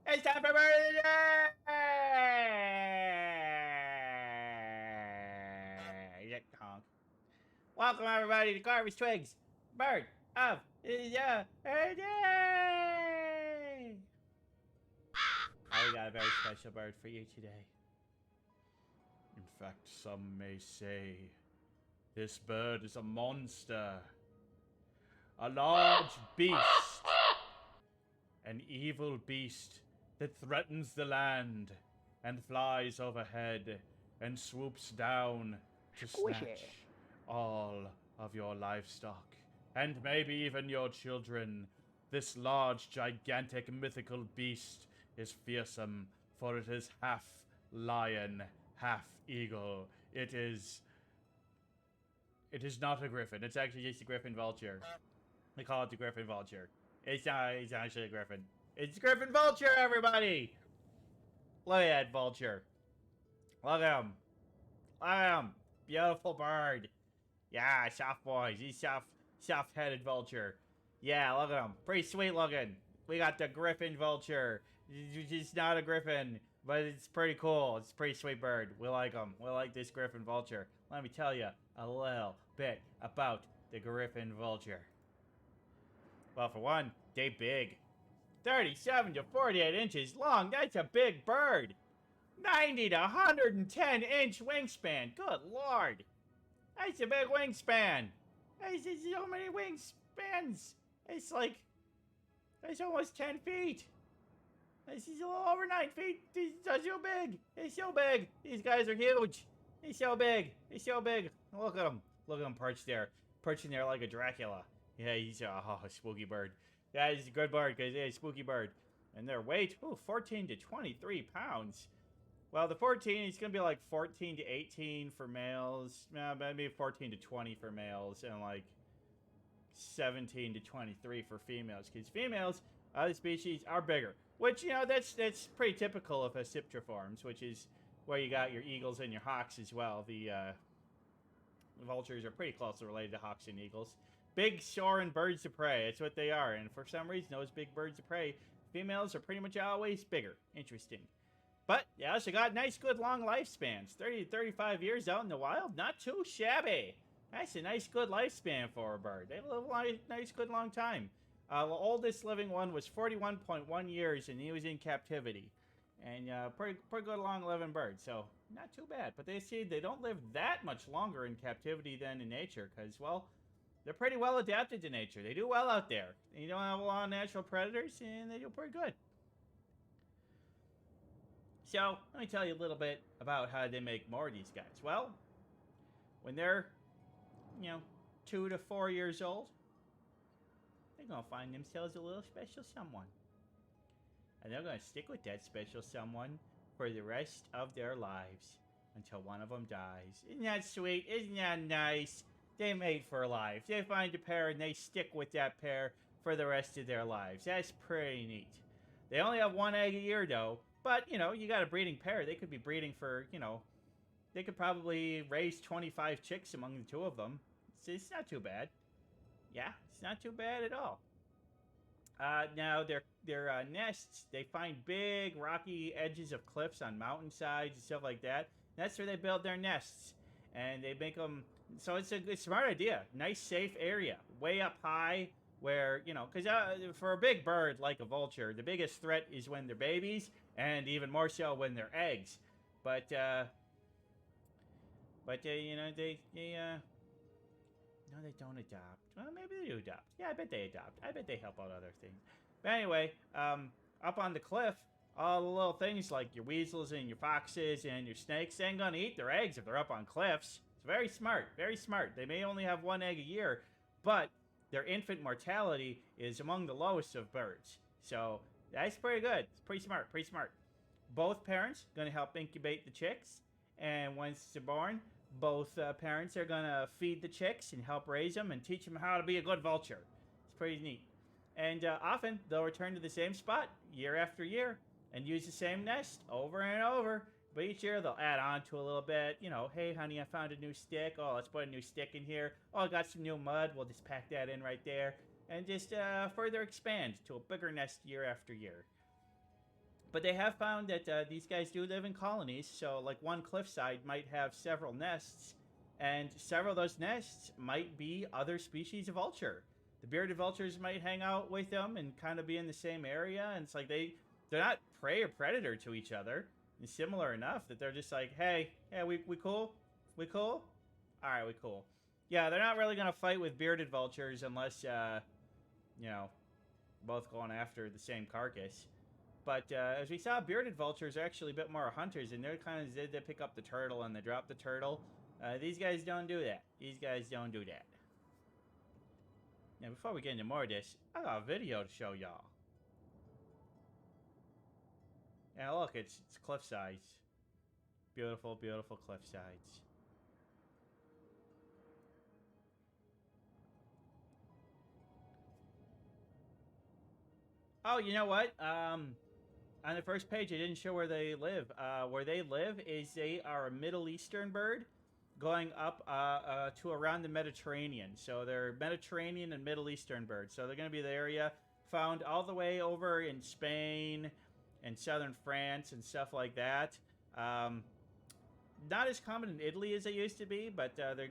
It's time for birthday! Honk. Welcome everybody to Garbage Twigs, Bird of the Day! We got a very special bird for you today. In fact, some may say this bird is a monster. A large beast. An evil beast that threatens the land and flies overhead and swoops down to snatch all of your livestock and maybe even your children. This large, gigantic, mythical beast is fearsome, for it is half lion, half eagle. It is not a griffin. It's actually just a griffin vulture. They call it the Griffin Vulture. It's actually a griffin. It's Griffin Vulture, everybody! Look at that vulture. Look at him. Look at him. Beautiful bird. Yeah, soft boys. He's soft-headed vulture. Yeah, look at him. Pretty sweet looking. We got the Griffin Vulture. He's not a griffin, but it's pretty cool. It's a pretty sweet bird. We like him. We like this Griffin Vulture. Let me tell you a little bit about the Griffin Vulture. Well, for one, they big. 37 to 48 inches long. That's a big bird. 90 to 110 inch wingspan. Good lord. That's a big wingspan. There's so many wingspans. It's like, it's almost 10 feet. This is a little over 9 feet. These are so big. It's so big. These guys are huge. He's so big. He's so big. Look at him. Look at him perched there. Perching there like a Dracula. Yeah, he's a spooky bird. Yeah, he's a good bird because he's a spooky bird. And their weight, 14 to 23 pounds. Well, the 14 is going to be like 14 to 18 for males. Maybe 14 to 20 for males. And like 17 to 23 for females. Because females, other species, are bigger. Which, you know, that's pretty typical of Aciptriforms. Which is where you got your eagles and your hawks as well. The vultures are pretty closely related to hawks and eagles. Big, soaring birds of prey. That's what they are. And for some reason, those big birds of prey, females are pretty much always bigger. Interesting. But they also got nice, good, long lifespans. 30 to 35 years out in the wild. Not too shabby. That's a nice, good lifespan for a bird. They live a nice, good, long time. The oldest living one was 41.1 years, and he was in captivity. And pretty good, long-living bird. So, not too bad. But they see they don't live that much longer in captivity than in nature. Because, well, they're pretty well adapted to nature. They do well out there. You don't have a lot of natural predators, and they do pretty good. So, let me tell you a little bit about how they make more of these guys. Well, when they're, 2 to 4 years old, they're going to find themselves a little special someone. And they're going to stick with that special someone for the rest of their lives until one of them dies. Isn't that sweet? Isn't that nice? They mate for life. They find a pair and they stick with that pair for the rest of their lives. That's pretty neat. They only have one egg a year, though. But, you got a breeding pair. They could be breeding for, they could probably raise 25 chicks among the two of them. It's not too bad. Yeah, it's not too bad at all. Now, their nests, they find big rocky edges of cliffs on mountainsides and stuff like that. That's where they build their nests. And they make them... So it's a smart idea. Nice, safe area. Way up high where, because for a big bird like a vulture, the biggest threat is when they're babies, and even more so when they're eggs. But no, they don't adopt. Well, maybe they do adopt. Yeah, I bet they adopt. I bet they help out other things. But anyway, up on the cliff, all the little things like your weasels and your foxes and your snakes, they ain't gonna eat their eggs if they're up on cliffs. It's very smart, very smart. They may only have one egg a year, but their infant mortality is among the lowest of birds. So that's pretty good. It's pretty smart, pretty smart. Both parents gonna help incubate the chicks, and once they're born, both parents are gonna feed the chicks and help raise them and teach them how to be a good vulture. It's pretty neat. And often they'll return to the same spot year after year and use the same nest over and over. But each year they'll add on to a little bit. Hey honey, I found a new stick. Oh, let's put a new stick in here. Oh, I got some new mud. We'll just pack that in right there. And just further expand to a bigger nest year after year. But they have found that these guys do live in colonies. So, like, one cliffside might have several nests, and several of those nests might be other species of vulture. The bearded vultures might hang out with them and kind of be in the same area. And it's like they're not prey or predator to each other. It's similar enough that they're just like, hey, yeah, we cool? We cool? All right, we cool. Yeah, they're not really going to fight with bearded vultures unless, you know, both going after the same carcass. But as we saw, bearded vultures are actually a bit more hunters, and they're kind of they pick up the turtle and they drop the turtle. These guys don't do that. These guys don't do that. Now, before we get into more of this, I got a video to show y'all. Yeah, look, it's cliff sides. Beautiful, beautiful cliff sides. Oh, you know what? On the first page, it didn't show where they live. Where they live is they are a Middle Eastern bird going up to around the Mediterranean. So they're Mediterranean and Middle Eastern birds. So they're going to be the area found all the way over in Spain and southern France and stuff like that. Not as common in Italy as they used to be, but they're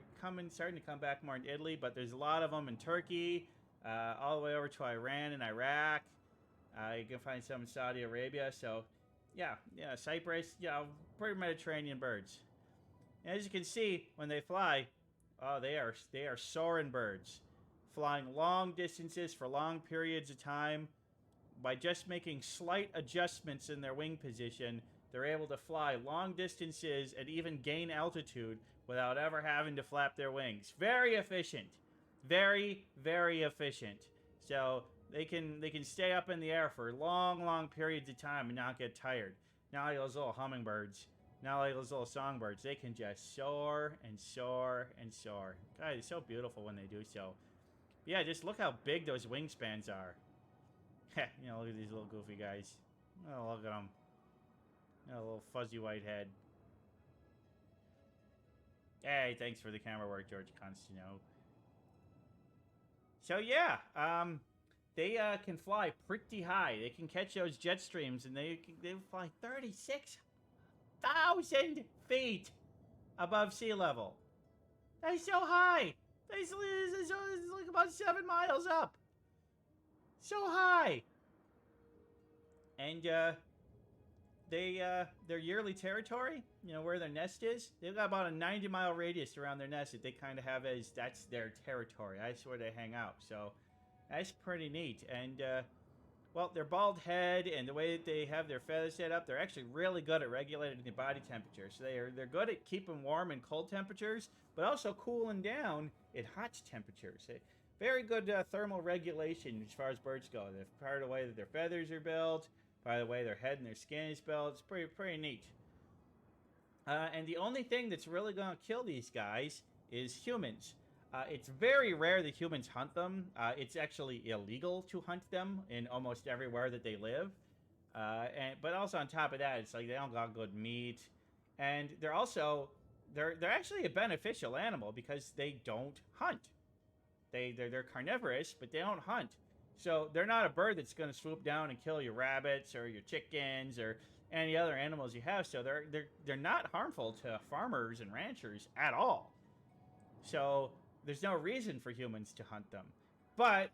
starting to come back more in Italy. But there's a lot of them in Turkey, all the way over to Iran and Iraq. You can find some in Saudi Arabia. So, yeah, Cyprus, pretty Mediterranean birds. And as you can see, when they fly, oh, they are soaring birds, flying long distances for long periods of time. By just making slight adjustments in their wing position, they're able to fly long distances and even gain altitude without ever having to flap their wings. Very efficient. Very, very efficient. So they can stay up in the air for long periods of time and not get tired. Not like those little hummingbirds. Not like those little songbirds. They can just soar and soar and soar. God, it's so beautiful when they do so. Yeah, just look how big those wingspans are. Look at these little goofy guys. Oh, look at them. A little fuzzy white head. Hey, thanks for the camera work, George Constantino. So yeah, they can fly pretty high. They can catch those jet streams, and they fly 36,000 feet above sea level. That's so high. That's like about 7 miles up. So high. And their yearly territory, where their nest is, they've got about a 90-mile radius around their nest that they kind of have as that's their territory. That's where they hang out. So that's pretty neat. And well, their bald head and the way that they have their feathers set up, they're actually really good at regulating the body temperature. So they're good at keeping warm in cold temperatures, but also cooling down at hot temperatures. Very good thermal regulation as far as birds go. They're part of the way that their feathers are built, by the way their head and their skin is built. It's pretty neat. And the only thing that's really going to kill these guys is humans. It's very rare that humans hunt them. It's actually illegal to hunt them in almost everywhere that they live. But also on top of that, it's like they don't got good meat. And they're actually a beneficial animal because they don't hunt. They're carnivorous, but they don't hunt. So they're not a bird that's going to swoop down and kill your rabbits or your chickens or any other animals you have. So they're not harmful to farmers and ranchers at all. So there's no reason for humans to hunt them. But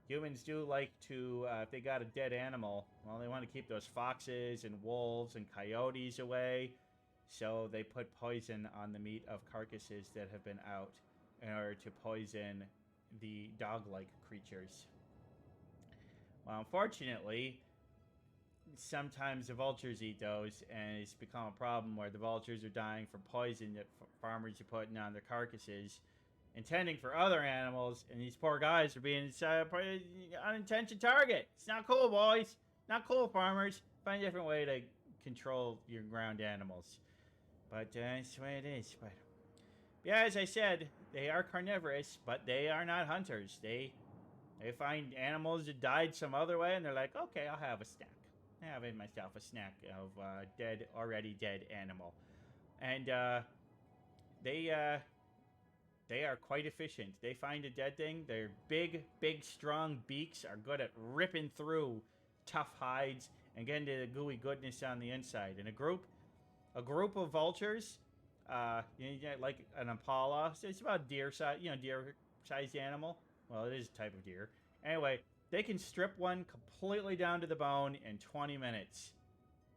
humans do like to, if they got a dead animal, well, they want to keep those foxes and wolves and coyotes away. So they put poison on the meat of carcasses that have been out in order to poison the dog-like creatures. Well, unfortunately, sometimes the vultures eat those, and it's become a problem where the vultures are dying from poison that farmers are putting on their carcasses, intending for other animals, and these poor guys are being unintentional target. It's not cool, boys. Not cool, farmers. Find a different way to control your ground animals. But that's the way it is. But yeah, as I said, they are carnivorous, but they are not hunters. They find animals that died some other way, and they're like, okay, I'll have a snack. I have myself a snack of already dead animal. And they are quite efficient. They find a dead thing. Their big, strong beaks are good at ripping through tough hides and get into the gooey goodness on the inside. And a group of vultures, like an impala. So it's about deer size, deer-sized animal. Well, it is a type of deer. Anyway, they can strip one completely down to the bone in 20 minutes.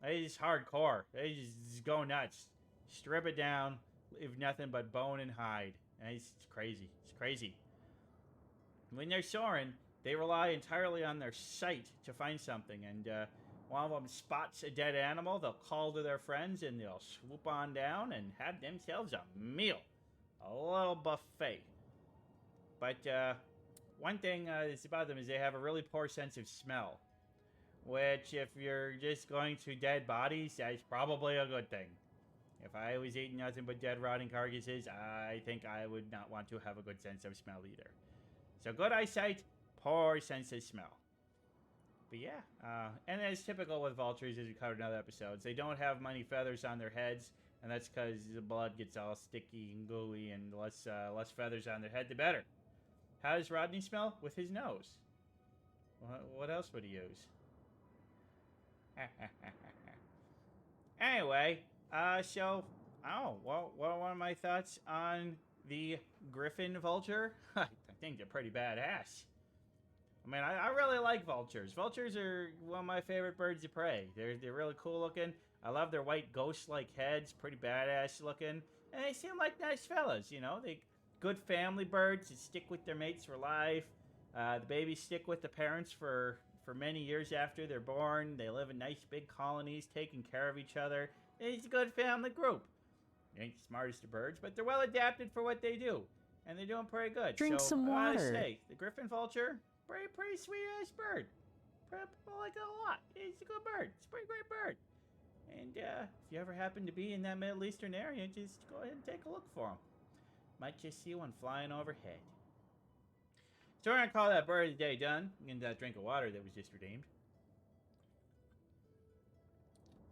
They just hardcore. They just go nuts. Strip it down, leave nothing but bone and hide. And it's crazy. It's crazy. When they're soaring, they rely entirely on their sight to find something. And one of them spots a dead animal, they'll call to their friends and they'll swoop on down and have themselves a meal. A little buffet. But one thing that's about them is they have a really poor sense of smell. Which, if you're just going to dead bodies, that's probably a good thing. If I was eating nothing but dead, rotting carcasses, I think I would not want to have a good sense of smell either. So good eyesight, poor sense of smell. But yeah, and as typical with vultures, as we covered in other episodes, they don't have many feathers on their heads, and that's because the blood gets all sticky and gooey, and less feathers on their head, the better. How does Rodney smell? With his nose. What else would he use? Anyway, what are one of my thoughts on the Griffin vulture? I think they're pretty badass. I mean, I really like vultures. Vultures are one of my favorite birds of prey. They're really cool looking. I love their white ghost-like heads, pretty badass looking. And they seem like nice fellas, They good family birds that stick with their mates for life. The babies stick with the parents for many years after they're born. They live in nice big colonies, taking care of each other. It's a good family group. They ain't the smartest of birds, but they're well adapted for what they do. And they're doing pretty good. Drink some water. I gotta say, the Griffin vulture, pretty sweet-ass bird. I like it a lot. It's a good bird. It's a pretty great bird. And if you ever happen to be in that Middle Eastern area, just go ahead and take a look for them. Might just see one flying overhead. So we're going to call that bird of the day done. And that drink of water that was just redeemed.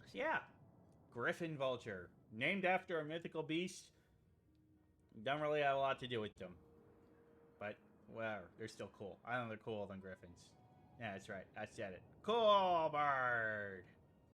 So yeah, Griffin vulture. Named after a mythical beast. Don't really have a lot to do with them. But, whatever. They're still cool. I know they're cooler than griffins. Yeah, that's right. I said it. Cool bird.